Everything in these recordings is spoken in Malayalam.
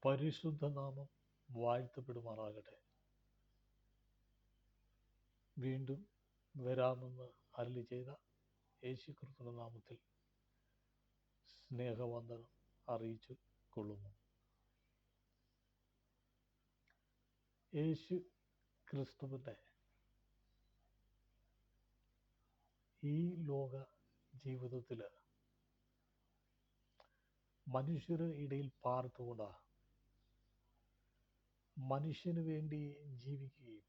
പരിശുദ്ധനാമം വാഴ്ത്തപ്പെടുമാറാകട്ടെ. വീണ്ടും വരാമെന്ന് അരുളി ചെയ്ത യേശുക്രിസ്തുവിന്റെ നാമത്തിൽ സ്നേഹവന്ദനം അറിയിച്ചു കൊള്ളുന്നു. യേശു ക്രിസ്തുവിൻ്റെ ഈ ലോക ജീവിതത്തിൽ മനുഷ്യരുടെ ഇടയിൽ പാർത്തുകൊണ്ട് മനുഷ്യന് വേണ്ടി ജീവിക്കുകയും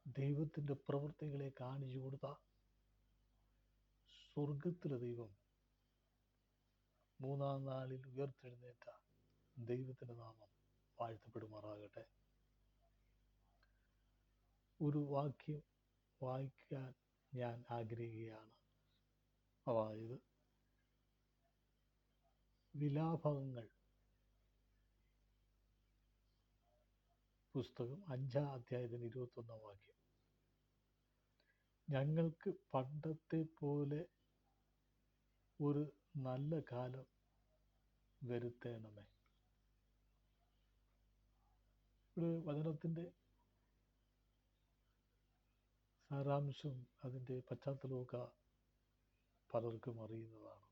ദൈവത്തിൻ്റെ പ്രവൃത്തികളെ കാണിച്ചു കൊടുത്ത സ്വർഗത്തിലെ ദൈവം മൂന്നാം നാളിൽ ഉയർത്തെഴുന്നേറ്റ ദൈവത്തിൻ്റെ നാമം വാഴ്ത്തപ്പെടുമാറാകട്ടെ. ഒരു വാക്യം വായിക്കാൻ ഞാൻ ആഗ്രഹിക്കുകയാണ്. അതായത് വിലാപങ്ങൾ പുസ്തകം 5-ാം അധ്യായത്തിന് 21-ാം വാക്യം. ഞങ്ങൾക്ക് പണ്ടത്തെ പോലെ ഒരു നല്ല കാലം വരുത്തേണമേ. ഒരു വചനത്തിൻ്റെ സാരാംശം, അതിൻ്റെ പശ്ചാത്തലമൊക്കെ പലർക്കും അറിയുന്നതാണ്.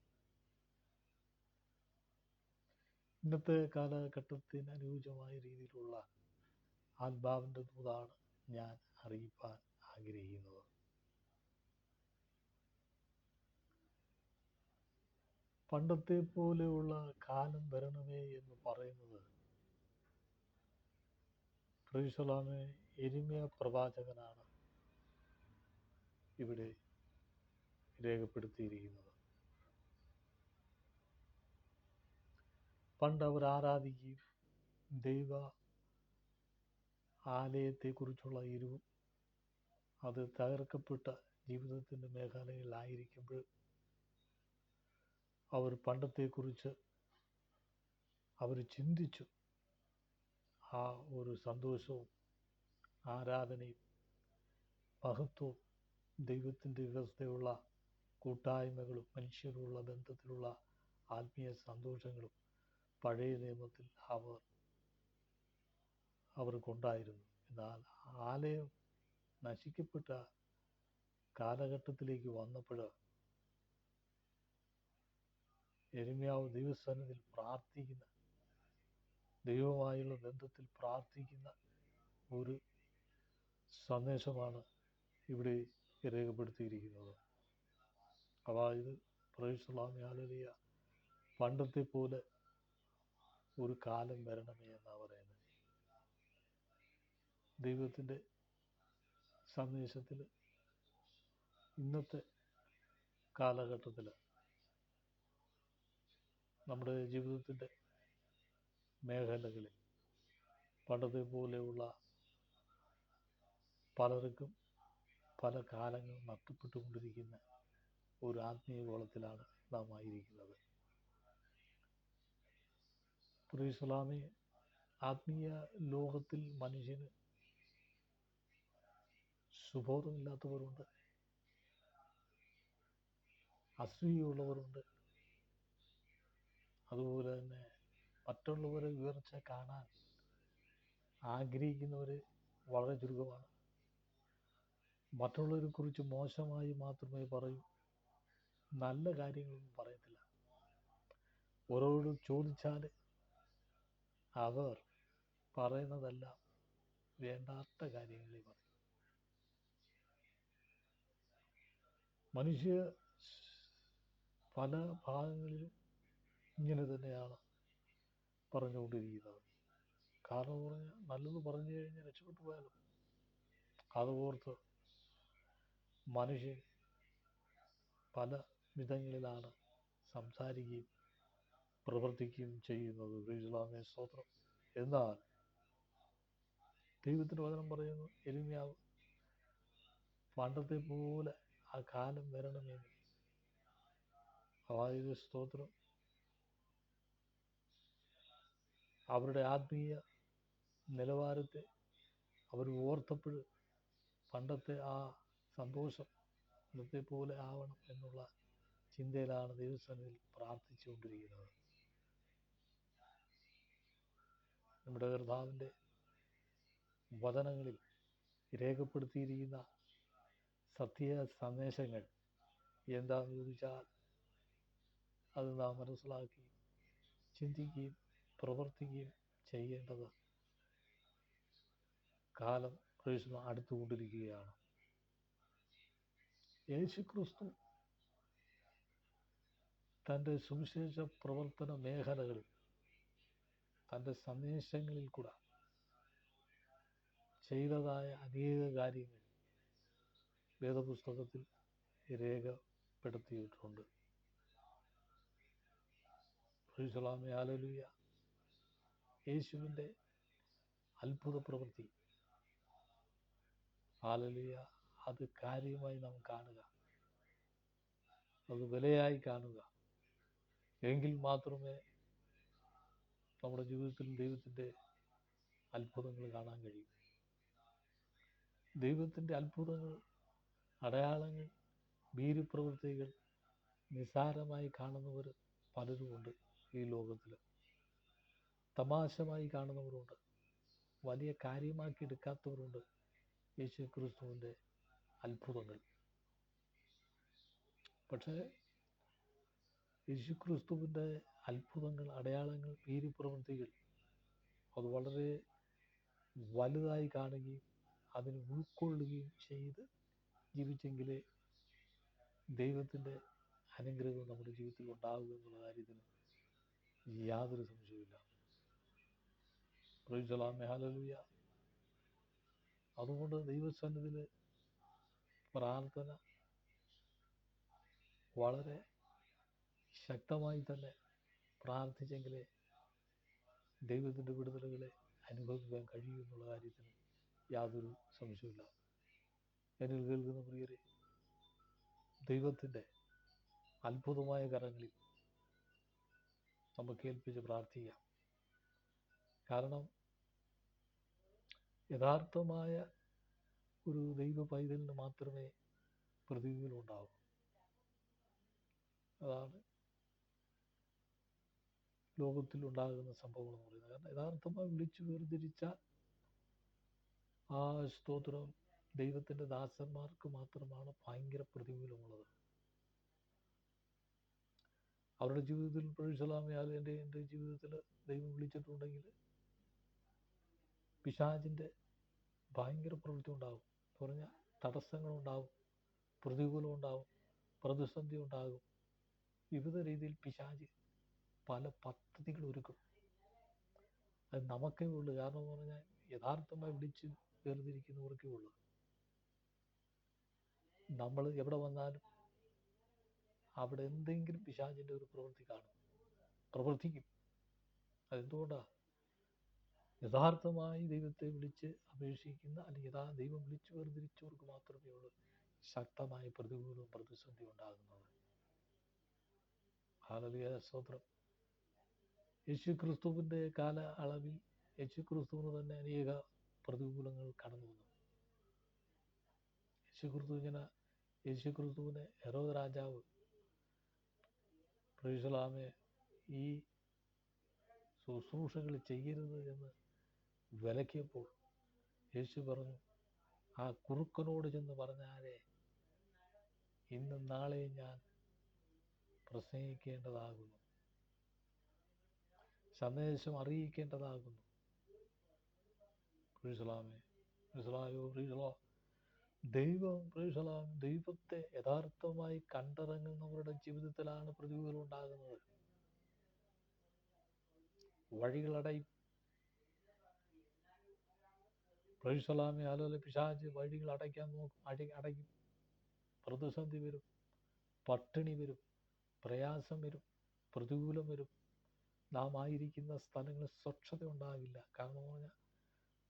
ഇന്നത്തെ കാലഘട്ടത്തിന് അനുയോജ്യമായ രീതിയിലുള്ള ആത്മാവിൻ്റെ ദൂതാണ് ഞാൻ അറിയിപ്പാൻ ആഗ്രഹിക്കുന്നത്. പണ്ടത്തെ പോലെയുള്ള കാലം വരണമേ എന്ന് പറയുന്നത് പ്രൈസലോമേ യെരമ്യാ പ്രവാചകനാണ് ഇവിടെ രേഖപ്പെടുത്തിയിരിക്കുന്നത്. പണ്ട് അവർ ആരാധിക്കുകയും ദൈവ ആലയത്തെക്കുറിച്ചുള്ള എരിവും അത് തകർക്കപ്പെട്ട ജീവിതത്തിൻ്റെ മേഖലയിലായിരിക്കുമ്പോൾ അവർ പണ്ടത്തെക്കുറിച്ച് അവർ ചിന്തിച്ചു. ആ ഒരു സന്തോഷവും ആരാധനയും മഹത്വവും ദൈവത്തിൻ്റെ വ്യവസ്ഥയുള്ള കൂട്ടായ്മകളും മനുഷ്യരുള്ള ബന്ധത്തിലുള്ള ആത്മീയ സന്തോഷങ്ങളും പഴയ നിയമത്തിൽ അവർക്കുണ്ടായിരുന്നു. എന്നാൽ ആലയം നശിക്കപ്പെട്ട കാലഘട്ടത്തിലേക്ക് വന്നപ്പോൾ യെരമ്യാവ് ദൈവസന്നിധിയിൽ പ്രാർത്ഥിക്കുന്ന, ദൈവമായുള്ള ബന്ധത്തിൽ പ്രാർത്ഥിക്കുന്ന ഒരു സന്ദേശമാണ് ഇവിടെ രേഖപ്പെടുത്തിയിരിക്കുന്നത്. അതായത് പ്രൈസലോമേ ഹല്ലേലൂയ, പണ്ടത്തെ പോലെ ഒരു കാലം വരണമേ എന്നാണ് പറയുന്നത്. ദൈവത്തിൻ്റെ സന്ദേശത്തിൽ ഇന്നത്തെ കാലഘട്ടത്തിൽ നമ്മുടെ ജീവിതത്തിൻ്റെ മേഖലകളിൽ പണ്ടത്തെ പോലെയുള്ള പലർക്കും പല കാലങ്ങൾ നഷ്ടപ്പെട്ടുകൊണ്ടിരിക്കുന്ന ഒരു ആത്മീയ ഗോളത്തിലാണ് നാം ആയിരിക്കുന്നത്. പ്രൈസലോമേ, ആത്മീയ ലോകത്തിൽ മനുഷ്യന് സുബോധമില്ലാത്തവരുണ്ട്, അസൂയുള്ളവരുണ്ട്, അതുപോലെ തന്നെ മറ്റുള്ളവരെ ഉയർച്ച കാണാൻ ആഗ്രഹിക്കുന്നവർ വളരെ ചുരുക്കമാണ്. മറ്റുള്ളവരെ കുറിച്ച് മോശമായി മാത്രമേ പറയൂ, നല്ല കാര്യങ്ങളൊന്നും പറയത്തില്ല. ഓരോട് ചോദിച്ചാൽ അവർ പറയുന്നതെല്ലാം വേണ്ടാത്ത കാര്യങ്ങളെ പറയും. മനുഷ്യ പല ഭാഗങ്ങളിലും ഇങ്ങനെ തന്നെയാണ് പറഞ്ഞുകൊണ്ടിരിക്കുന്നത്. കാരണം പറഞ്ഞാൽ നല്ലത് പറഞ്ഞു കഴിഞ്ഞാൽ രക്ഷപ്പെട്ടു പോയാലോ, അതോർത്ത് മനുഷ്യൻ പല വിധങ്ങളിലാണ് സംസാരിക്കുകയും പ്രവർത്തിക്കുകയും ചെയ്യുന്നത്. പ്രൈസലോമേ സ്തോത്രം. എന്നാൽ ദൈവത്തിൻ്റെ വചനം പറയുന്നു, യെരമ്യാവ് പണ്ടത്തെ പോലെ ആ കാലം വരണമെന്ന്. അതായത് സ്തോത്രം, അവരുടെ ആത്മീയ നിലവാരത്തെ അവർ ഓർത്തപ്പോൾ പണ്ടത്തെ ആ സന്തോഷം ഇന്നത്തെ പോലെ ആവണം എന്നുള്ള ചിന്തയിലാണ് ദൈവസന്നിധിയിൽ പ്രാർത്ഥിച്ചുകൊണ്ടിരിക്കുന്നത്. നമ്മുടെ കർത്താവിൻ്റെ വചനങ്ങളിൽ രേഖപ്പെടുത്തിയിരിക്കുന്ന സത്യ സന്ദേശങ്ങൾ എന്താണെന്ന് ചോദിച്ചാൽ അത് നാം മനസ്സിലാക്കി ചിന്തിക്കുകയും പ്രവർത്തിക്കുകയും ചെയ്യേണ്ടത് കാലം അടുത്തുകൊണ്ടിരിക്കുകയാണ്. യേശുക്രിസ്തു തൻ്റെ സുവിശേഷ പ്രവർത്തന മേഖലകളിൽ തൻ്റെ സന്ദേശങ്ങളിൽ കൂടെ ചെയ്തതായ അനേക കാര്യങ്ങൾ വേദപുസ്തകത്തിൽ രേഖപ്പെടുത്തിയിട്ടുണ്ട്. ഹല്ലേലൂയ. യേശുവിൻ്റെ അത്ഭുത പ്രവൃത്തി, ഹല്ലേലൂയ, അത് കാര്യമായി നാം കാണുക, അത് വിലയായി കാണുക. എങ്കിൽ മാത്രമേ നമ്മുടെ ജീവിതത്തിൽ ദൈവത്തിൻ്റെ അത്ഭുതങ്ങൾ കാണാൻ കഴിയും. ദൈവത്തിൻ്റെ അത്ഭുതങ്ങൾ, അടയാളങ്ങൾ, വീര്യപ്രവൃത്തികൾ നിസ്സാരമായി കാണുന്നവർ പലരുമുണ്ട് ഈ ലോകത്തിൽ. തമാശമായി കാണുന്നവരുണ്ട്, വലിയ കാര്യമാക്കി എടുക്കാത്തവരുണ്ട് യേശുക്രിസ്തുവിൻ്റെ അത്ഭുതങ്ങൾ. പക്ഷേ യേശുക്രിസ്തുവിൻ്റെ അത്ഭുതങ്ങൾ, അടയാളങ്ങൾ, വീര്യപ്രവൃത്തികൾ അത് വളരെ വലുതായി കാണുകയും അതിന് ഉൾക്കൊള്ളുകയും ചെയ്ത് ജീവിച്ചെങ്കിലേ ദൈവത്തിൻ്റെ അനുഗ്രഹം നമ്മുടെ ജീവിതത്തിൽ ഉണ്ടാകുക എന്നുള്ള കാര്യത്തിന് യാതൊരു സംശയവുമില്ല. Praise the Lord. ഹല്ലേലൂയ. അതുകൊണ്ട് ദൈവസന്നിധിയിൽ പ്രാർത്ഥന വളരെ ശക്തമായി തന്നെ പ്രാർത്ഥിച്ചെങ്കിലേ ദൈവത്തിൻ്റെ വിടുതലുകളെ അനുഭവിക്കാൻ കഴിയൂ എന്നുള്ള കാര്യത്തിന് യാതൊരു സംശയമില്ല. എന്നിൽ കേൾക്കുന്ന പ്രിയരെ, ദൈവത്തിൻ്റെ അത്ഭുതമായ കരങ്ങളിൽ നമുക്ക് ഏൽപ്പിച്ച് പ്രാർത്ഥിക്കാം. കാരണം യഥാർത്ഥമായ ഒരു ദൈവ പൈതലിന് മാത്രമേ പ്രതികൂലം ഉണ്ടാവൂ. അതാണ് ലോകത്തിൽ ഉണ്ടാകുന്ന സംഭവങ്ങൾ എന്ന് പറയുന്നത്. കാരണം യഥാർത്ഥമായി വിളിച്ചു വേർതിരിച്ച ആ സ്തോത്രം ദൈവത്തിൻ്റെ ദാസന്മാർക്ക് മാത്രമാണ് ഭയങ്കര പ്രതികൂലമുള്ളത്. അവരുടെ ജീവിതത്തിൽ പ്രൈസലാമയാൽ എൻ്റെ ജീവിതത്തിൽ ദൈവം വിളിച്ചിട്ടുണ്ടെങ്കിൽ പിശാചിൻ്റെ ഭയങ്കര പ്രവൃത്തി ഉണ്ടാകും. പറഞ്ഞാൽ തടസ്സങ്ങളുണ്ടാകും, പ്രതികൂലം ഉണ്ടാകും, പ്രതിസന്ധി ഉണ്ടാകും. വിവിധ രീതിയിൽ പിശാച് പല പദ്ധതികൾ ഒരുക്കും. അത് നമുക്കേ ഉള്ളൂ. കാരണം എന്ന് പറഞ്ഞാൽ യഥാർത്ഥമായി വിളിച്ച് വേർതിരിക്കുന്നവർക്കേ ഉള്ളൂ. നമ്മൾ എവിടെ വന്നാലും അവിടെ എന്തെങ്കിലും പിശാചിൻ്റെ ഒരു പ്രവൃത്തി കാണും, പ്രവർത്തിക്കും. അതെന്തുകൊണ്ടാണ്? യഥാർത്ഥമായി ദൈവത്തെ വിളിച്ച് അപേക്ഷിക്കുന്ന അല്ലെങ്കിൽ ദൈവം വിളിച്ച് വേർതിരിച്ചവർക്ക് മാത്രമേ ഉള്ളൂ ശക്തമായ പ്രതികൂലവും പ്രതിസന്ധി ഉണ്ടാകുന്നത്. ഹല്ലേലൂയ, സ്തോത്രം. യേശുക്രിസ്തുവിൻ്റെ കാല അളവിൽ യേശുക്രിസ്തുവിന് തന്നെ അനേക പ്രതികൂലങ്ങൾ കടന്നു വന്നു. യേശുക്രിസ്തുവിനെ ഹെരോദ് രാജാവ് പ്രൈസലാമേ ഈ ശുശ്രൂഷകൾ ചെയ്യരുത് എന്ന് വിലക്കിയപ്പോൾ യേശു പറഞ്ഞു, ആ കുറുക്കനോട് ചെന്ന് പറഞ്ഞാലേ ഇന്നും നാളെയും ഞാൻ പ്രസംഗിക്കേണ്ടതാകുന്നു, സന്ദേശം അറിയിക്കേണ്ടതാകുന്നു. പ്രൈസലാമേ, പ്രൈസലായോ, പ്രൈസലോ. ദൈവത്തെ യഥാർത്ഥമായി കണ്ടിറങ്ങുന്നവരുടെ ജീവിതത്തിലാണ് പ്രതികൂലം ഉണ്ടാകുന്നത്. വഴികളടയും. പ്രൈസലാമേ, അതുപോലെ പിശാച് വഴികൾ അടയ്ക്കാൻ നോക്കും, അടയ്ക്കും. പ്രതിസന്ധി വരും, പട്ടിണി വരും, പ്രയാസം വരും, പ്രതികൂലം വരും. നാം ആയിരിക്കുന്ന സ്ഥലങ്ങളിൽ സ്വച്ഛത ഉണ്ടാകില്ല. കാരണം എന്ന് പറഞ്ഞാൽ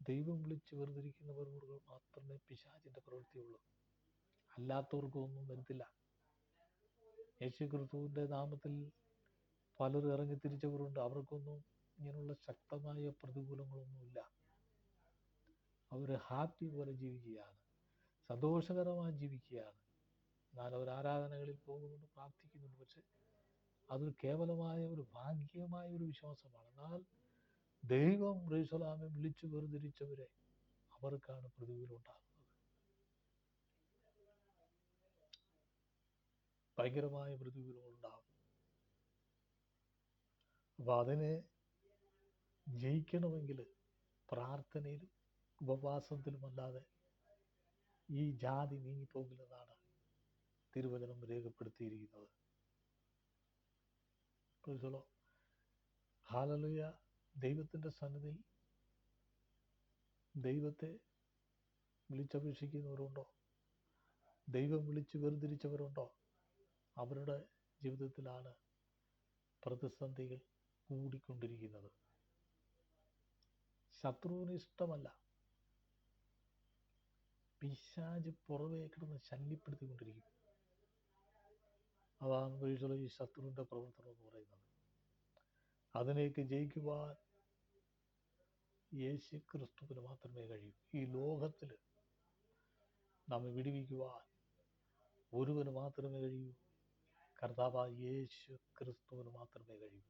ദൈവം വിളിച്ച് വേർതിരിക്കുന്നവർ മാത്രമേ പിശാചിൻ്റെ പ്രവൃത്തിയുള്ളൂ. അല്ലാത്തവർക്കൊന്നും വരത്തില്ല. യേശുക്രിസ്തുവിൻ്റെ നാമത്തിൽ പലരും ഇറങ്ങി തിരിച്ചവരുണ്ട്. അവർക്കൊന്നും ഇങ്ങനെയുള്ള ശക്തമായ പ്രതികൂലങ്ങളൊന്നുമില്ല. അവർ ഹാപ്പി പോലെ ജീവിക്കുകയാണ്, സന്തോഷകരമായി ജീവിക്കുകയാണ്. എന്നാൽ അവർ ആരാധനകളിൽ പോകുന്നുണ്ട്, പ്രാർത്ഥിക്കുന്നുണ്ട്. പക്ഷെ അതൊരു കേവലമായ ഒരു ഭാഗ്യമായ ഒരു വിശ്വാസമാണ്. എന്നാൽ ദൈവം യേശുലാമെ വിളിച്ചു വേർതിരിച്ചവരെ അവർക്കാണ് പ്രതികൂലം ഉണ്ടാകുന്നത്. ഭയങ്കരമായ പ്രതികൂലങ്ങൾ ഉണ്ടാകും. അപ്പൊ അതിനെ ജയിക്കണമെങ്കിൽ പ്രാർത്ഥനയിലും ഉപവാസത്തിലുമല്ലാതെ ഈ ജാതി നീങ്ങിപ്പോകില്ലെന്നാണ് തിരുവചനം രേഖപ്പെടുത്തിയിരിക്കുന്നത്. ഹല്ലേലൂയ. ദൈവത്തിൻ്റെ സന്നിധിയിൽ ദൈവത്തെ വിളിച്ചപേക്ഷിക്കുന്നവരുണ്ടോ? ദൈവം വിളിച്ച് വേർതിരിച്ചവരുണ്ടോ? അവരുടെ ജീവിതത്തിലാണ് പ്രതിസന്ധികൾ കൂടിക്കൊണ്ടിരിക്കുന്നത്. ശത്രുവിന് ഇഷ്ടമല്ല, പിശാച് പുറമേ കിടന്ന് ശല്യപ്പെടുത്തിക്കൊണ്ടിരിക്കും. അതാണ് ഈ ശത്രുവിൻ്റെ പ്രവർത്തനം എന്ന് പറയുന്നത്. അതിലേക്ക് ജയിക്കുവാൻ യേശു ക്രിസ്തുവിന് മാത്രമേ കഴിയൂ. ഈ ലോകത്തിൽ നമ്മെ വിടുവിക്കുവാൻ ഒരുവന് മാത്രമേ കഴിയൂ. കർത്താവായ യേശു ക്രിസ്തുവിന് മാത്രമേ കഴിയൂ.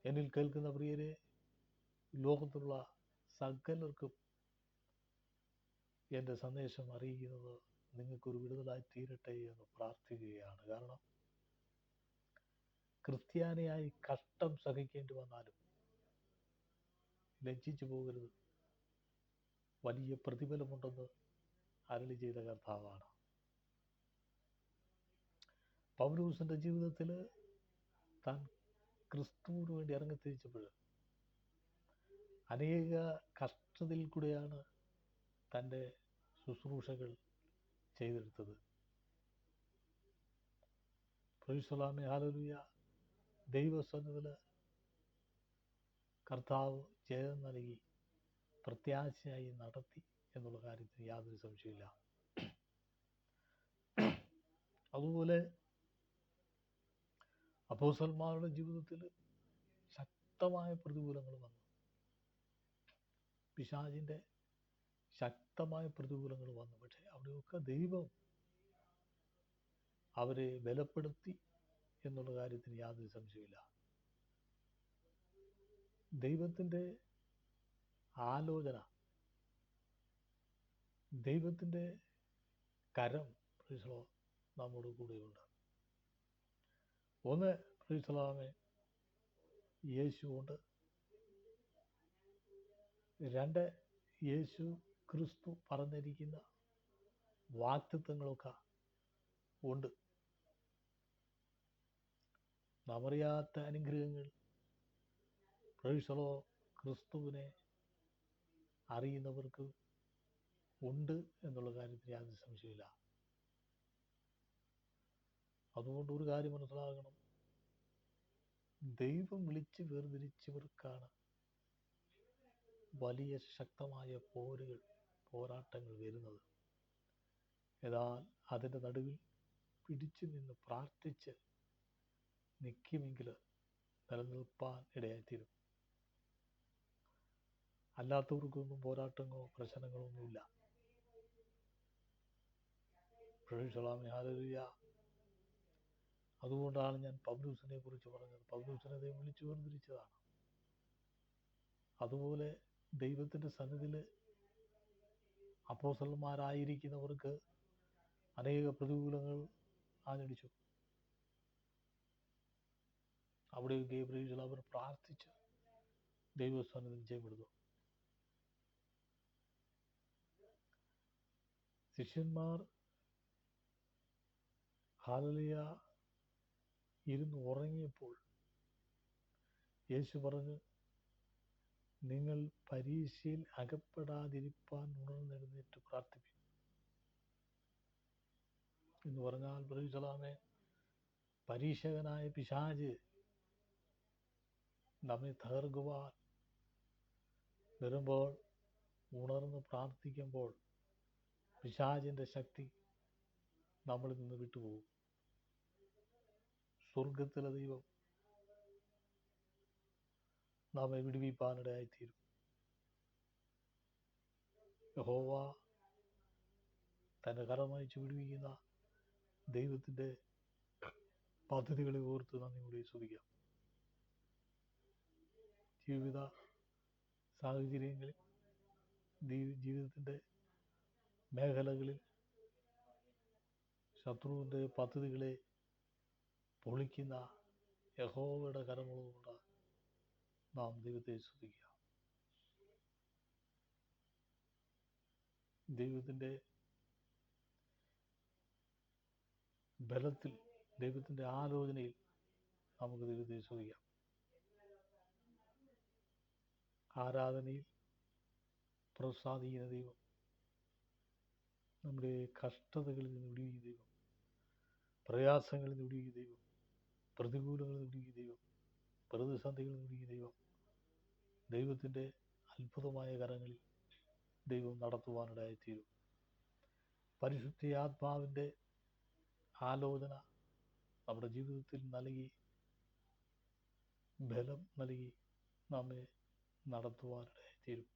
എന്നിൽ കേൾക്കുന്ന പ്രിയരെ, ലോകത്തുള്ള സകലർക്കും എൻ്റെ സന്ദേശം അറിയിക്കുന്നത് നിങ്ങൾക്കൊരു വിടുതലായി തീരട്ടെ എന്ന് പ്രാർത്ഥിക്കുകയാണ്. കാരണം ക്രിസ്ത്യാനിയായി കഷ്ടം സഹിക്കേണ്ടി വന്നാലും ലജ്ജിച്ചു പോകരുത്. വലിയ പ്രതിഫലമുണ്ടെന്ന് അരുളി ചെയ്ത കർത്താവാണ്. പൗലോസിന്റെ ജീവിതത്തിൽ താൻ ക്രിസ്തുവിന് വേണ്ടി ഇറങ്ങിത്തിരിച്ചപ്പോൾ അനേക കഷ്ടതയിൽ കൂടെയാണ് തൻ്റെ ശുശ്രൂഷകൾ ചെയ്തെടുത്തത്. Praise hallelujah. ദൈവസന്നിധിയിൽ കർത്താവ് ജയം നൽകി പ്രത്യാശയായി നടത്തി എന്നുള്ള കാര്യത്തിൽ യാതൊരു സംശയമില്ല. അതുപോലെ അപ്പോസ്തലന്മാരുടെ ജീവിതത്തിൽ ശക്തമായ പ്രതികൂലങ്ങൾ വന്നു. പിശാചിൻ്റെ ശക്തമായ പ്രതികൂലങ്ങൾ വന്നു. പക്ഷെ അവിടെയൊക്കെ ദൈവം അവരെ ബലപ്പെടുത്തി എന്നുള്ള കാര്യത്തിന് യാതൊരു സംശയമില്ല. ദൈവത്തിൻ്റെ ആലോചന, ദൈവത്തിൻ്റെ കരം നമ്മോട് കൂടെയുണ്ട്. ഒന്ന് യേശുവുണ്ട്. രണ്ട്, യേശു ക്രിസ്തു പറഞ്ഞിരിക്കുന്ന വാഗ്ദത്തങ്ങളൊക്കെ ഉണ്ട്. നാം അറിയാത്ത അനുഗ്രഹങ്ങൾ ക്രിസ്തുവിനെ അറിയുന്നവർക്ക് ഉണ്ട് എന്നുള്ള കാര്യത്തിൽ യാതൊരു സംശയമില്ല. അതുകൊണ്ട് ഒരു കാര്യം മനസ്സിലാകണം, ദൈവം വിളിച്ച് വേർതിരിച്ചവർക്കാണ് വലിയ ശക്തമായ പോരാട്ടങ്ങൾ വരുന്നത്. എന്നാൽ അതിൻ്റെ നടുവിൽ പിടിച്ചു നിന്ന് പ്രാർത്ഥിച്ച് നിൽക്കുമെങ്കിൽ നിലനിൽപ്പാൻ ഇടയായിത്തീരും. അല്ലാത്തവർക്കൊന്നും പോരാട്ടങ്ങളോ പ്രശ്നങ്ങളോ ഒന്നുമില്ല. ഹല്ലേലൂയ. അതുകൊണ്ടാണ് ഞാൻ പൗലോസിനെ കുറിച്ച് പറഞ്ഞത്. പൗലോസിനെ ദൈവം വിളിച്ചു വേർതിരിച്ചതാണ്. അതുപോലെ ദൈവത്തിൻ്റെ സന്നിധിയിൽ അപ്പോസ്തലന്മാരായിരിക്കുന്നവർക്ക് അനേക പ്രതികൂലങ്ങൾ ആഞ്ഞടിച്ചു. അവിടെയൊക്കെ അവർ പ്രാർത്ഥിച്ച് ദൈവസന്നിധിയിൽ ജയപ്പെടുന്നു. ശിഷ്യന്മാർ ഹല്ലേലൂയ ഇരുന്ന് ഉറങ്ങിയപ്പോൾ യേശു പറഞ്ഞു, നിങ്ങൾ പരീക്ഷയിൽ അകപ്പെടാതിരിപ്പാൻ ഉണർന്നെഴുന്നേറ്റ് പ്രാർത്ഥിക്കും എന്ന് പറഞ്ഞാൽ പരീക്ഷകനായ പിശാച് നമ്മെ തകർക്കുവാൻ വരുമ്പോൾ ഉണർന്ന് പ്രാർത്ഥിക്കുമ്പോൾ പിശാചിൻ്റെ ശക്തി നമ്മളിൽ നിന്ന് വിട്ടുപോകും. സ്വർഗത്തിലെ ദൈവം നമ്മെ വിടുവിപ്പാനിടയായിത്തീരും. യഹോവ തൻ്റെ കരമയച്ച് വിടുവിക്കുന്ന ദൈവത്തിൻ്റെ പദ്ധതികളെ ഓർത്ത് നന്ദിയോടെ സ്തുതിക്കാം. ജീവിത സാഹചര്യങ്ങളിൽ, ജീവിതത്തിൻ്റെ മേഖലകളിൽ ശത്രുവിൻ്റെ പദ്ധതികളെ പൊളിക്കുന്ന യഹോവയുടെ കരങ്ങളുകൊണ്ട് നാം ദൈവത്തെ സ്തുതിക്കുക. ദൈവത്തിൻ്റെ ബലത്തിൽ, ദൈവത്തിൻ്റെ ആലോചനയിൽ നമുക്ക് ദൈവത്തെ സ്തുതിക്കാം. ആരാധനയിൽ പ്രസാദിക്കുന്ന ദൈവം, നമ്മുടെ കഷ്ടതകളിൽ നിന്ന് വിടുവിക്കുന്ന ദൈവം, പ്രയാസങ്ങളിൽ നിന്ന് വിടുവിക്കുന്ന ദൈവം, പ്രതികൂലങ്ങളിൽ നിന്ന് വിടുവിക്കുന്ന ദൈവം, പ്രതിസന്ധികളിൽ നിന്ന് വിടുവിക്കുന്ന ദൈവം, ദൈവത്തിൻ്റെ അത്ഭുതമായ കരങ്ങളിൽ ദൈവം നടത്തുവാനിടയായിത്തീരും. പരിശുദ്ധാത്മാവിൻ്റെ ആലോചന നമ്മുടെ ജീവിതത്തിൽ നൽകി, ബലം നൽകി നമ്മെ നടത്തുവാനിടയായിത്തീരും.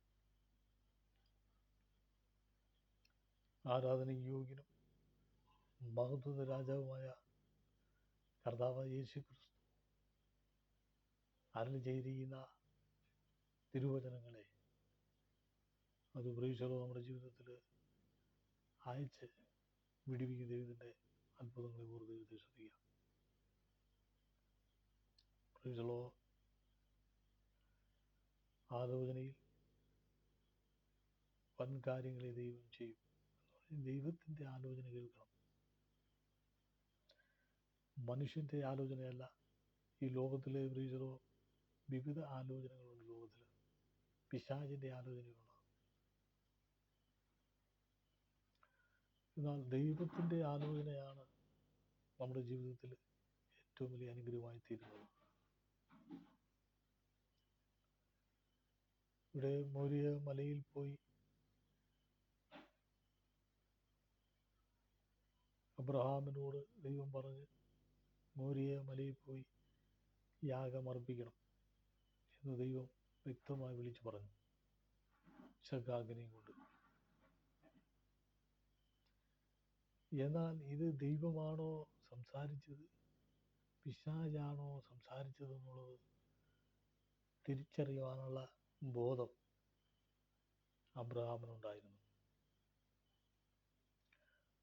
ആരാധനയ്ക്ക് യോഗ്യനും മഹത്വ രാജാവുമായ കർത്താവായ യേശുക്രിസ്തു അരുളി ചെയ്തിരിക്കുന്ന തിരുവചനങ്ങളെ അത് പ്രേക്ഷകർ നമ്മുടെ ജീവിതത്തിൽ അയച്ച് വിടുവിക്കുന്ന ദൈവത്തിൻ്റെ അത്ഭുതങ്ങളെ ഓർത്ത് ദൈവത്തെ ശ്രദ്ധിക്കാം. പ്രേക്ഷകർ ആലോചനയിൽ വൻ കാര്യങ്ങളെ ദൈവം ചെയ്യും. ദൈവത്തിൻ്റെ ആലോചന കേൾക്കണം. മനുഷ്യൻ്റെ ആലോചനയല്ല. ഈ ലോകത്തിലെ പ്രേക്ഷകർ വിവിധ ആലോചനകളുണ്ട്. ലോകത്തിൽ പിശാചിൻ്റെ ആലോചനയുണ്ട്. എന്നാൽ ദൈവത്തിൻ്റെ ആലോചനയാണ് നമ്മുടെ ജീവിതത്തിൽ ഏറ്റവും വലിയ അനുഗ്രഹമായി തീരുന്നത്. ഇവിടെ മോരിയ മലയിൽ പോയി അബ്രഹാമിനോട് ദൈവം പറഞ്ഞ് മോരിയ മലയിൽ പോയി യാഗമർപ്പിക്കണം എന്ന് ദൈവം വ്യക്തമായി വിളിച്ചു പറഞ്ഞു, ശകാഗ്നിയും കൊണ്ട്. എന്നാൽ ഇത് ദൈവമാണോ സംസാരിച്ചത്, പിശാചാണോ സംസാരിച്ചതെന്നുള്ളത് തിരിച്ചറിയുവാനുള്ള ബോധം അബ്രഹാമിനുണ്ടായിരുന്നു.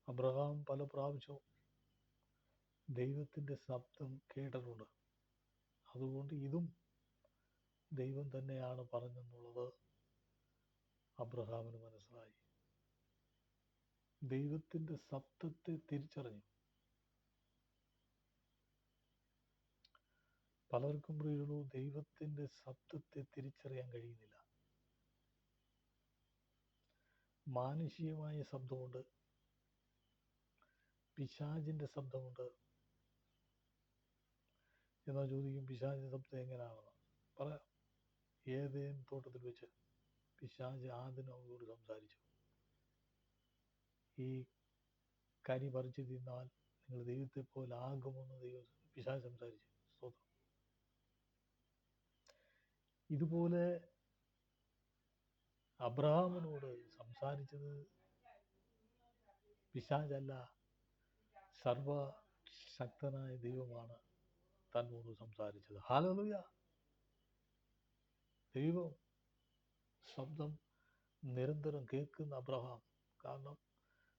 അബ്രഹാം പല പ്രാവശ്യവും ദൈവത്തിൻ്റെ ശബ്ദം കേട്ടിട്ടുണ്ട്. അതുകൊണ്ട് ഇതും ദൈവം തന്നെയാണ് പറഞ്ഞെന്നുള്ളത് അബ്രഹാമിന് മനസ്സിലായി. ദൈവത്തിൻ്റെ ശബ്ദത്തെ തിരിച്ചറിഞ്ഞു. പലർക്കും പ്രിയരോ ദൈവത്തിൻ്റെ ശബ്ദത്തെ തിരിച്ചറിയാൻ കഴിയുന്നില്ല. മാനുഷികമായ ശബ്ദമുണ്ട്, പിശാചിൻ്റെ ശബ്ദമുണ്ട്. എന്നാൽ ചോദിക്കും, പിശാചിൻ്റെ ശബ്ദം എങ്ങനെയാണെന്ന് പറയാം. ഏതേൻ തോട്ടത്തിൽ വെച്ച് പിശാച് ആദ്യം അവരോട് സംസാരിച്ചു, ഈ കനി പറിച്ചു തിന്നാൽ നിങ്ങൾ ദൈവത്തെ പോലെ ആകുമെന്ന് പിശാച് സംസാരിച്ചു. സ്തോത്രം. ഇതുപോലെ അബ്രഹാമിനോട് സംസാരിച്ചത് പിശാചല്ല, സർവശക്തനായ ദൈവമാണ് തന്നോട് സംസാരിച്ചത്. ഹല്ലേലൂയ. ദൈവം ശബ്ദം നിരന്തരം കേൾക്കുന്ന അബ്രഹാം, കാരണം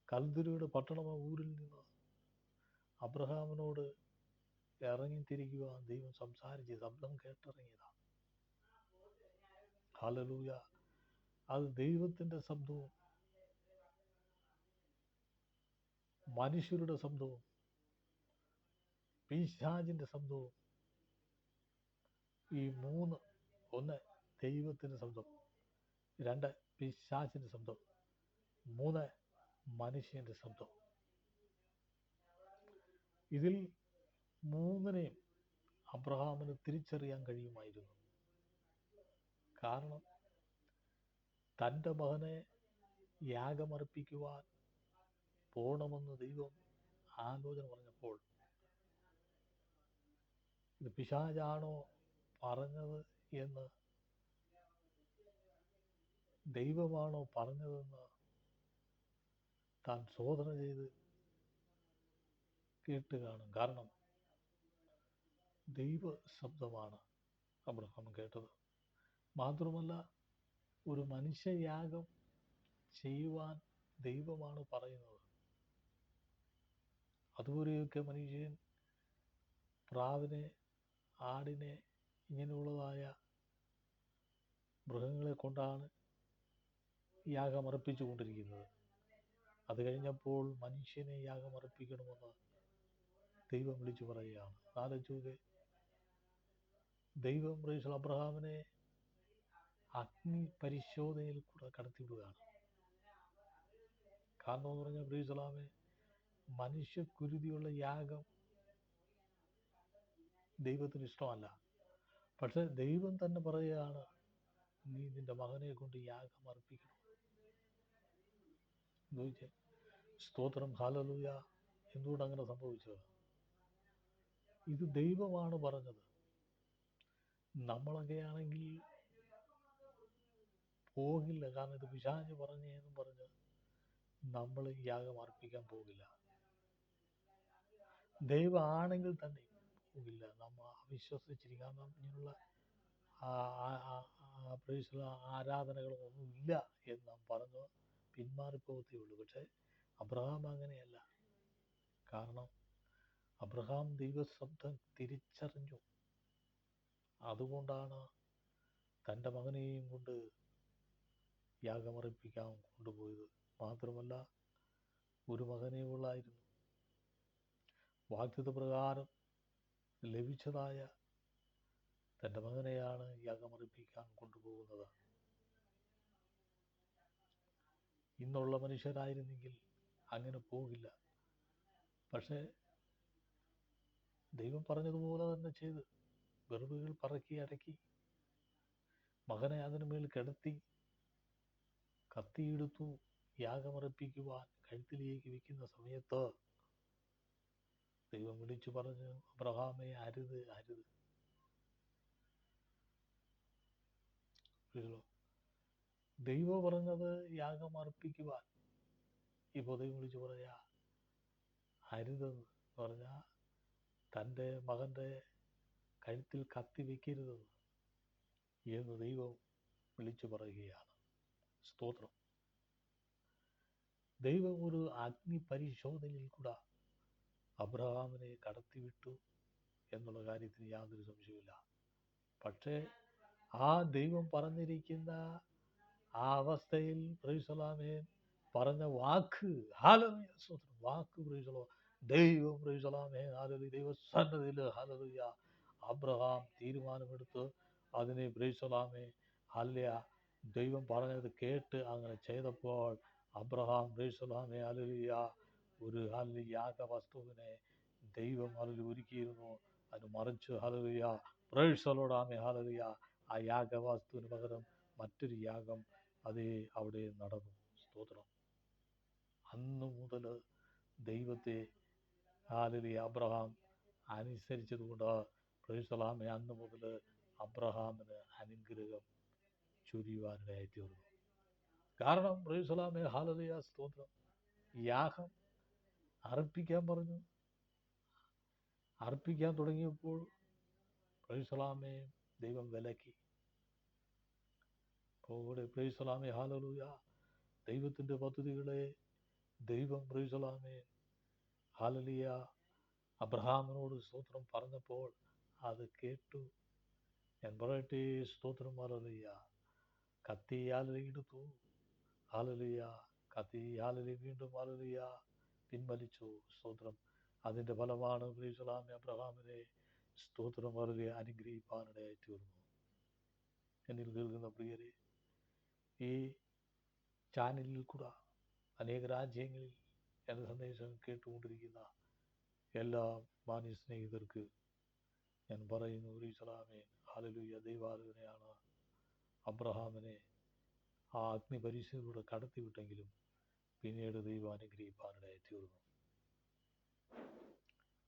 കൽദുരുടെ പട്ടണമായ ഊരിൽ നിന്ന് അബ്രഹാമിനോട് ഇറങ്ങിത്തിരിക്കുവാൻ ദൈവം സംസാരിച്ച് ശബ്ദം കേട്ടിറങ്ങിയതാണ്. ഹല്ലേലൂയ. അത് ദൈവത്തിൻ്റെ ശബ്ദവും മനുഷ്യരുടെ ശബ്ദവും പിശാചിൻ്റെ ശബ്ദവും, ഈ മൂന്ന്, ഒന്ന് ദൈവത്തിൻ്റെ ശബ്ദം, രണ്ട് പിശാചിൻ്റെ ശബ്ദം, മൂന്ന് മനുഷ്യൻ്റെ ശബ്ദം. ഇതിൽ മൂന്നിനെയും അബ്രഹാമിന് തിരിച്ചറിയാൻ കഴിയുമായിരുന്നു. കാരണം തൻ്റെ മകനെ യാഗമർപ്പിക്കുവാൻ പോകണമെന്ന് ദൈവം ആലോചന പറഞ്ഞപ്പോൾ ഇത് പിശാചാണോ പറഞ്ഞത് എന്ന്, ദൈവമാണോ പറഞ്ഞതെന്ന് താൻ ശോധന ചെയ്ത് കേട്ട് കാണും. കാരണം ദൈവ ശബ്ദമാണ് അബ്രഹാം കേട്ടത്. മാത്രമല്ല, ഒരു മനുഷ്യയാഗം ചെയ്യുവാൻ ദൈവമാണ് പറയുന്നത്. അതുവരെയൊക്കെ മനുഷ്യൻ പ്രാവിനെ, ആടിനെ, ഇങ്ങനെയുള്ളതായ മൃഗങ്ങളെ കൊണ്ടാണ് യാഗമർപ്പിച്ചു കൊണ്ടിരിക്കുന്നത്. അത് കഴിഞ്ഞപ്പോൾ മനുഷ്യനെ യാഗമർപ്പിക്കണമെന്ന് ദൈവം വിളിച്ചു പറയുകയാണ്. ആലോചിച്ച് ദൈവം അബ്രഹാമിനെ അഗ്നി പരിശോധനയിൽ കൂടെ കടത്തിവിടുകയാണ്. കാരണം എന്ന് പറഞ്ഞാൽ ബ്രീസലാമെ മനുഷ്യക്കുരുതിയുള്ള യാഗം ദൈവത്തിന് ഇഷ്ടമല്ല. പക്ഷെ ദൈവം തന്നെ പറയുകയാണ്, നീ നിന്റെ മകനെ കൊണ്ട് യാഗം അർപ്പിക്കണം. ചോദിച്ചേ, സ്തോത്രം, ഹല്ലേലൂയ. എന്തുകൊണ്ട് അങ്ങനെ സംഭവിച്ചത്? ഇത് ദൈവമാണ് പറഞ്ഞത്. നമ്മളൊക്കെയാണെങ്കിൽ പോകില്ല. കാരണം ഇത് പിശാച് പറഞ്ഞെന്നും പറഞ്ഞ് നമ്മൾ യാഗം അർപ്പിക്കാൻ പോകില്ല. ദൈവമാണെങ്കിൽ തന്നെ പോകില്ല. നമ്മൾ അവിശ്വസിച്ചിരിക്കും. കാരണം ഇങ്ങനെയുള്ള ആരാധനകളൊന്നും ഇല്ല എന്ന് നാം പറഞ്ഞ് പിന്മാറിപ്പോകത്തേ ഉള്ളൂ. പക്ഷെ അബ്രഹാം അങ്ങനെയല്ല. കാരണം അബ്രഹാം ദൈവശബ്ദം തിരിച്ചറിഞ്ഞു. അതുകൊണ്ടാണ് തൻ്റെ മകനെയും കൊണ്ട് യാഗമർപ്പിക്കാൻ കൊണ്ടുപോയത്. മാത്രമല്ല, ഒരു മകനേ ഉള്ളായിരുന്നു. വാഗ്ദത്ത പ്രകാരം ലഭിച്ചതായ തൻ്റെ മകനെയാണ് യാഗമർപ്പിക്കാൻ കൊണ്ടുപോകുന്നത്. ഇന്നുള്ള മനുഷ്യരായിരുന്നെങ്കിൽ അങ്ങനെ പോകില്ല. പക്ഷേ ദൈവം പറഞ്ഞതുപോലെ തന്നെ ചെയ്ത് വെറുവുകൾ പറക്കി അടക്കി മകനെ അതിനുമേൽ കിടത്തി കത്തിയെടുത്തു യാഗമർപ്പിക്കുവാൻ കഴുത്തിലേക്ക് വെക്കുന്ന സമയത്ത് ദൈവം വിളിച്ചു പറഞ്ഞു, അബ്രഹാമേ, അരുത്, അരുത്. ദൈവം പറഞ്ഞത് യാഗം അർപ്പിക്കുവാൻ ഇപ്പോൾ ദൈവം വിളിച്ചു പറയാ അരുതെന്ന് പറഞ്ഞാൽ തൻ്റെ മകൻ്റെ കഴുത്തിൽ കത്തി വെക്കരുതെന്ന് എന്ന് ദൈവം വിളിച്ചു പറയുകയാണ്. സ്തോത്രം. ദൈവം ഒരു അഗ്നി പരിശോധനയിൽ കൂടെ അബ്രഹാമിനെ കടത്തിവിട്ടു എന്നുള്ള കാര്യത്തിന് യാതൊരു സംശയമില്ല. പക്ഷേ ആ ദൈവം പറഞ്ഞിരിക്കുന്ന ആ അവസ്ഥയിൽ പ്രൈസലാമേ പറഞ്ഞ വാക്ക്, ഹല്ലേലൂയ, സ്തോത്രം, വാക്ക് പ്രൈസലോ, ദൈവം പ്രൈസലാമേ, ഹല്ലേലൂയ, ദൈവസന്നിധിയിൽ ഹല്ലേലൂയ അബ്രഹാം തീരുമാനമെടുത്ത് അതിനെ പ്രൈസലാമേ ഹല്ലേലൂയ ദൈവം പറഞ്ഞത് കേട്ട് അങ്ങനെ ചെയ്തപ്പോൾ അബ്രഹാം പ്രൈസലാമേ ഹല്ലേലൂയ ഒരു ഹല്ലേലൂയ യാഗവസ്തുവിനെ ദൈവം ഹല്ലേലൂയ ഒരുക്കിയിരുന്നു. അത് മറിച്ച് ഹല്ലേലൂയ പ്രൈസലോടാമേ ഹല്ലേലൂയ ആ യാഗവസ്തുവിന് പകരം മറ്റൊരു യാഗം അതേ അവിടെ നടന്നു. സ്തോത്രം. അന്നു മുതൽ ദൈവത്തെ ഹല്ലേലൂയ അബ്രഹാം അനുസരിച്ചതുകൊണ്ട് പ്രൈസലാമേ അന്ന് മുതൽ അബ്രഹാമിന് അനുഗ്രഹം ചൊരിയുവാനിടയായി തീർന്നു. കാരണം പ്രൈസലാമേ ഹല്ലേലൂയ സ്തോത്രം, യാഗം അർപ്പിക്കാൻ പറഞ്ഞു. അർപ്പിക്കാൻ തുടങ്ങിയപ്പോൾ പ്രൈസലാമേ ദൈവം വിലക്കി. പ്രൈസലാമേ ഹല്ലേലൂയ ദൈവത്തിൻ്റെ പദ്ധതികളെ ദൈവം പ്രൈസലാമേ ഹല്ലേലൂയ അബ്രഹാമിനോട് സ്തോത്രം പറഞ്ഞപ്പോൾ അത് കേട്ടു. ഞാൻ പറയട്ടെ, സ്തോത്രം, ഹല്ലേലൂയ കത്തി ഹല്ലേലൂയ എടുത്തു, ഹല്ലേലൂയ കത്തി ഹല്ലേലൂയ വീണ്ടും ഹല്ലേലൂയ പിൻവലിച്ചു. സ്തോത്രം. അതിൻ്റെ ഫലമാണ് പ്രൈസലാമേ അബ്രഹാമിനെ സ്തോത്രം ഹല്ലേലൂയ അനുഗ്രഹിപ്പാനിടയായി തീർന്നു. എന്നിൽ കേൾക്കുന്ന പ്രിയരെ, ഈ ചാനലിൽ കൂടെ അനേക രാജ്യങ്ങളിൽ എൻ്റെ സന്ദേശം കേട്ടുകൊണ്ടിരിക്കുന്ന എല്ലാ മാന്യ സ്നേഹിതർക്ക് ഞാൻ പറയുന്നു, പ്രൈസലാമേ ഹല്ലേലൂയ ദൈവാരാധനയാണ്. അബ്രഹാമിനെ ആ അഗ്നി പരിശോധനയിലൂടെ കടത്തിവിട്ടെങ്കിലും പിന്നീട് ദൈവം അനുഗ്രഹിപ്പാനിടയായി തീർന്നു.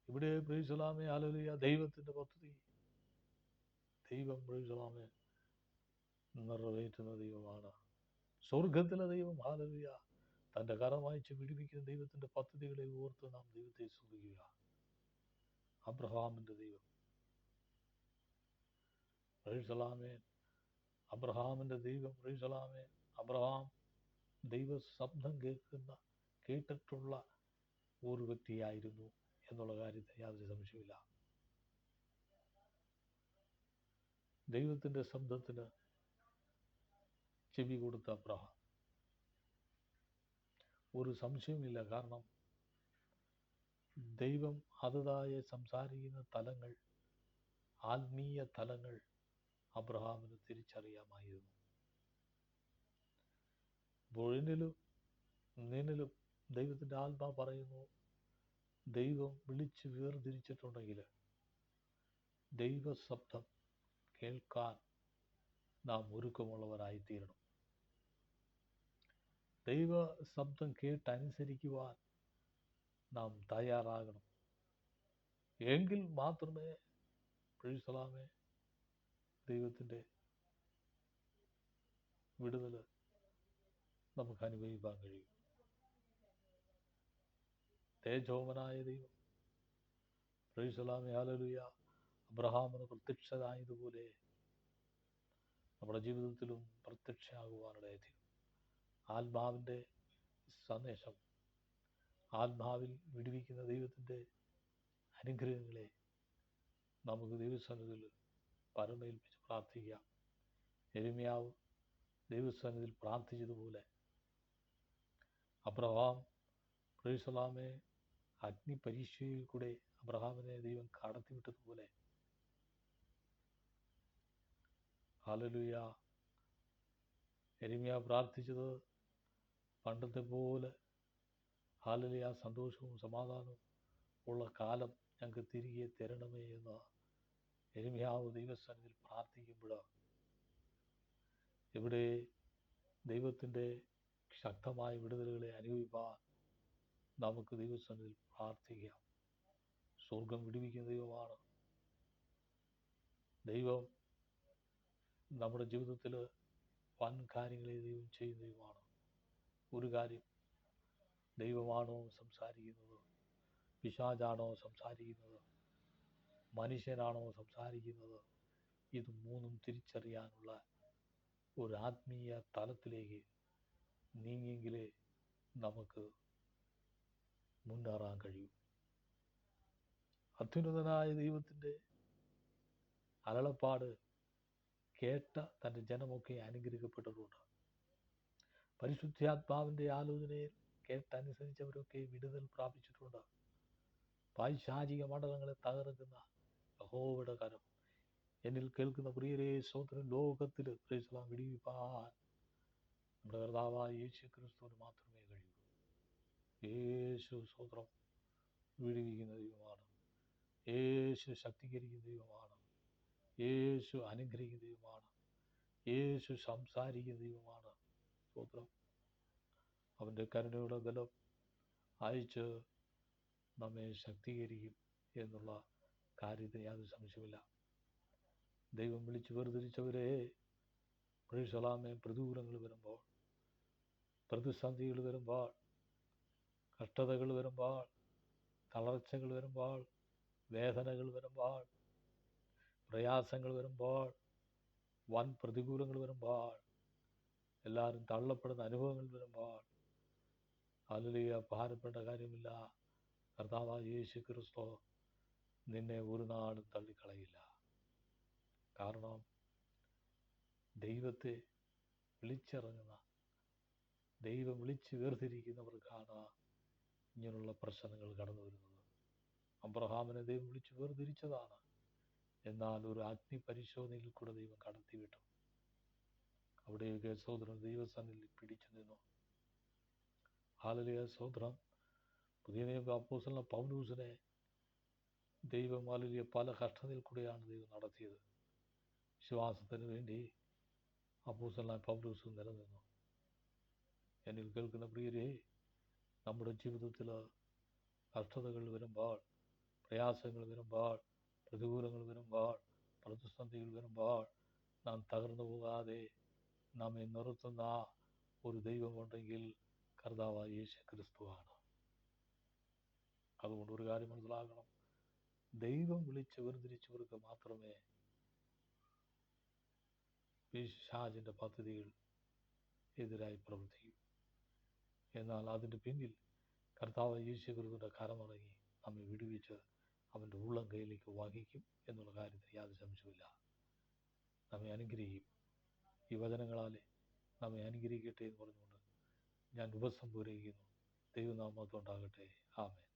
ഇവിടെ പ്രൈസലാമേ ഹല്ലേലൂയ ദൈവത്തിൻ്റെ പദ്ധതി ദൈവം പ്രൈസലാമേ നിറവേറ്റുന്ന ദൈവമാണ്. സ്വർഗത്തിലെ ദൈവം ഹല്ലേലൂയ തൻ്റെ കരം വായിച്ച് വിടുവിക്കുന്ന ദൈവത്തിൻ്റെ പദ്ധതികളെ ഓർത്ത് നാം ദൈവത്തെ സ്തുതിക്കുക. അബ്രഹാമിൻ്റെ ദൈവം പ്രൈസലാമേ അബ്രഹാമിൻ്റെ ദൈവം റീസലാമേ, അബ്രഹാം ദൈവ ശബ്ദം കേട്ടിട്ടുള്ള ഒരു വ്യക്തിയായിരുന്നു എന്നുള്ള കാര്യത്തിൽ യാതൊരു സംശയമില്ല. ദൈവത്തിൻ്റെ ശബ്ദത്തിന് ചെവി കൊടുത്ത അബ്രഹാം, ഒരു സംശയമില്ല. കാരണം ദൈവം അതതായ സംസാരിക്കുന്ന തലങ്ങൾ, ആത്മീയ തലങ്ങൾ അബ്രഹാമിന് തിരിച്ചറിയാമായിരുന്നു. അപ്പോൾ നിന്നിലും ദൈവത്തിൻ്റെ ആത്മാ പറയുന്നു, ദൈവം വിളിച്ച് വേർതിരിച്ചിട്ടുണ്ടെങ്കിൽ ദൈവശബ്ദം കേൾക്കാൻ നാം ഒരുക്കമുള്ളവരായിത്തീരണം. ദൈവ ശബ്ദം കേട്ടനുസരിക്കുവാൻ നാം തയ്യാറാകണം. എങ്കിൽ മാത്രമേ പ്രൈസലാമേ ദൈവത്തിൻ്റെ വിടുതൽ നമുക്ക് അനുഭവിക്കാൻ കഴിയും. തേജോമനായ ദൈവം പ്രൈസലാമേ ഹല്ലേലൂയ അബ്രഹാമിന് പ്രത്യക്ഷനായതുപോലെ നമ്മുടെ ജീവിതത്തിലും പ്രത്യക്ഷമാകുവാനിടയായി. ആത്മാവിൻ്റെ സന്ദേശം, ആത്മാവിൽ വിടുവിക്കുന്ന ദൈവത്തിൻ്റെ അനുഗ്രഹങ്ങളെ നമുക്ക് ദൈവസന്നിധിയിൽ പരമേൽപ്പിച്ച് പ്രാർത്ഥിക്കാം. യെരമ്യാവ് ദൈവസന്നിധിയിൽ പ്രാർത്ഥിച്ചതുപോലെ അബ്രഹാം പ്രൈസലാമേ അഗ്നി പരീക്ഷയിൽ കൂടെ അബ്രഹാമിനെ ദൈവം കടത്തിവിട്ടതുപോലെ ഹല്ലേലൂയ യെരമ്യാവ് പ്രാർത്ഥിച്ചത് പണ്ടത്തെ പോലെ ഹല്ലേലൂയ സന്തോഷവും സമാധാനവും ഉള്ള കാലം ഞങ്ങൾക്ക് തിരികെ തരണമേ എന്ന് യെരമ്യാവ് ദൈവസന്നിധിയിൽ പ്രാർത്ഥിക്കുമ്പോൾ ഇവിടെ ദൈവത്തിൻ്റെ ശക്തമായ വിടുതലുകളെ അനുഭവിപ്പാൻ നമുക്ക് ദൈവസന്നിധിയിൽ പ്രാർത്ഥിക്കാം. സ്വർഗം വിടുവിക്കുന്ന ദൈവമാണ്. ദൈവം നമ്മുടെ ജീവിതത്തിൽ വൻ കാര്യങ്ങളെ ദൈവം ചെയ്യുന്ന ദൈവമാണ്. ഒരു കാര്യം, ദൈവമാണോ സംസാരിക്കുന്നത്, പിശാചാണോ സംസാരിക്കുന്നത്, മനുഷ്യനാണോ സംസാരിക്കുന്നത്, ഇത് മൂന്നും തിരിച്ചറിയാനുള്ള ഒരു ആത്മീയ തലത്തിലേക്ക് നീങ്ങിയെങ്കിലേ നമുക്ക് മുന്നേറാൻ കഴിയും. അത്യുന്നതനായ ദൈവത്തിൻ്റെ അരുളപ്പാട് കേട്ട തൻ്റെ ജനമൊക്കെ അനുഗ്രഹിക്കപ്പെട്ടിട്ടുണ്ട്. പരിശുദ്ധാത്മാവിൻ്റെ ആലോചനയിൽ കേട്ടനുസരിച്ചവരൊക്കെ വിടുതൽ പ്രാപിച്ചിട്ടുണ്ട്. പൈശാചിക മണ്ഡലങ്ങളെ തകർക്കുന്ന യഹോവയുടെ കരം എന്നിൽ കേൾക്കുന്ന പ്രിയരേ സഹോദരൻ, ലോകത്തിൽ പ്രൈസലാം വിടുവിപ്പാൻ നമ്മുടെ കർത്താവായ യേശു ക്രിസ്തുവിന് മാത്രമേ കഴിയൂ. യേശു സ്തോത്രം വിടുവിക്കുന്ന ദൈവമാണ്. യേശു ശക്തീകരിക്കുന്ന ദൈവമാണ്. യേശു അനുഗ്രഹിക്കുന്ന ദൈവമാണ്. യേശു സംസാരിക്കുന്ന ദൈവമാണ്. സ്തോത്രം. അവൻ്റെ കരുണയുടെ ബലം അയച്ച് നമ്മെ ശക്തീകരിക്കും എന്നുള്ള കാര്യത്തിൽ യാതൊരു സംശയമില്ല. ദൈവം വിളിച്ച് വേർതിരിച്ചവരെ പ്രൈസലാമേ പ്രതികൂലങ്ങൾ വരുമ്പോൾ, പ്രതിസന്ധികൾ വരുമ്പോൾ, കഷ്ടതകൾ വരുമ്പോൾ, തളർച്ചകൾ വരുമ്പോൾ, വേദനകൾ വരുമ്പോൾ, പ്രയാസങ്ങൾ വരുമ്പോൾ, വൻ പ്രതികൂലങ്ങൾ വരുമ്പോൾ, എല്ലാവരും തള്ളപ്പെടുന്ന അനുഭവങ്ങൾ വരുമ്പോൾ ഹല്ലേലൂയ ഭാരപ്പെട്ട കാര്യമില്ല. കർത്താവായ യേശു ക്രിസ്തു നിന്നെ ഒരു നാളും തള്ളിക്കളയില്ല. കാരണം ദൈവത്തെ വിളിച്ചിറങ്ങുന്ന, ദൈവം വിളിച്ച് വേർതിരിക്കുന്നവർക്കാണ് ഇങ്ങനെയുള്ള പ്രശ്നങ്ങൾ കടന്നു വരുന്നത്. അബ്രഹാമിനെ ദൈവം വിളിച്ച് വേർതിരിച്ചതാണ്. എന്നാൽ ഒരു അഗ്നി പരിശോധനയിൽ കൂടെ ദൈവം കടത്തിവിട്ടു. അവിടെയൊക്കെ സഹോദരൻ ദൈവസന്നിധിയിൽ പിടിച്ചു നിന്നു. ഹല്ലേലൂയ സ്തോത്രം. പുതിയ നിയമ അപ്പോസ്തലനായ പൗലോസിനെ ദൈവം ഹല്ലേലൂയ പല കഷ്ടതയിൽ കൂടെയാണ് ദൈവം നടത്തിയത്. വിശ്വാസത്തിന് വേണ്ടി അപ്പോസ്തലനായ പൗലോസ് നിലനിന്നു. എന്നിൽ കേൾക്കുന്ന പ്രിയരെ, നമ്മുടെ ജീവിതത്തിൽ കഷ്ടതകൾ വരുമ്പോൾ, പ്രയാസങ്ങൾ വരുമ്പോൾ, പ്രതികൂലങ്ങൾ വരുമ്പോൾ, പ്രതിസന്ധികൾ വരുമ്പോൾ നാം തകർന്നു പോകാതെ നമ്മെ നിർത്തുന്ന ഒരു ദൈവമുണ്ടെങ്കിൽ കർത്താവായ യേശു ക്രിസ്തുവാണ്. അതുകൊണ്ട് ഒരു കാര്യം മനസ്സിലാക്കണം, ദൈവം വിളിച്ച് വേർതിരിച്ചവർക്ക് മാത്രമേ പിശാചിൻ്റെ പദ്ധതികൾ എതിരായി പ്രവർത്തിക്കും. എന്നാൽ അതിൻ്റെ പിന്നിൽ കർത്താവ് യേശുക്രിസ്തുവിൻ്റെ കരമടങ്ങി നമ്മെ വിടുവിച്ച് അവൻ്റെ ഉള്ളം കയ്യിലേക്ക് വഹിക്കും എന്നുള്ള കാര്യത്തിൽ യാതൊരു സംശയമില്ല. നമ്മെ അനുഗ്രഹിക്കും. ഈ വചനങ്ങളാലെ നമ്മെ അനുഗ്രഹിക്കട്ടെ എന്ന് പറഞ്ഞുകൊണ്ട് ഞാൻ ഉപസംഹരിക്കുന്നു. ദൈവനാമം ഉണ്ടാകട്ടെ. ആമേൻ.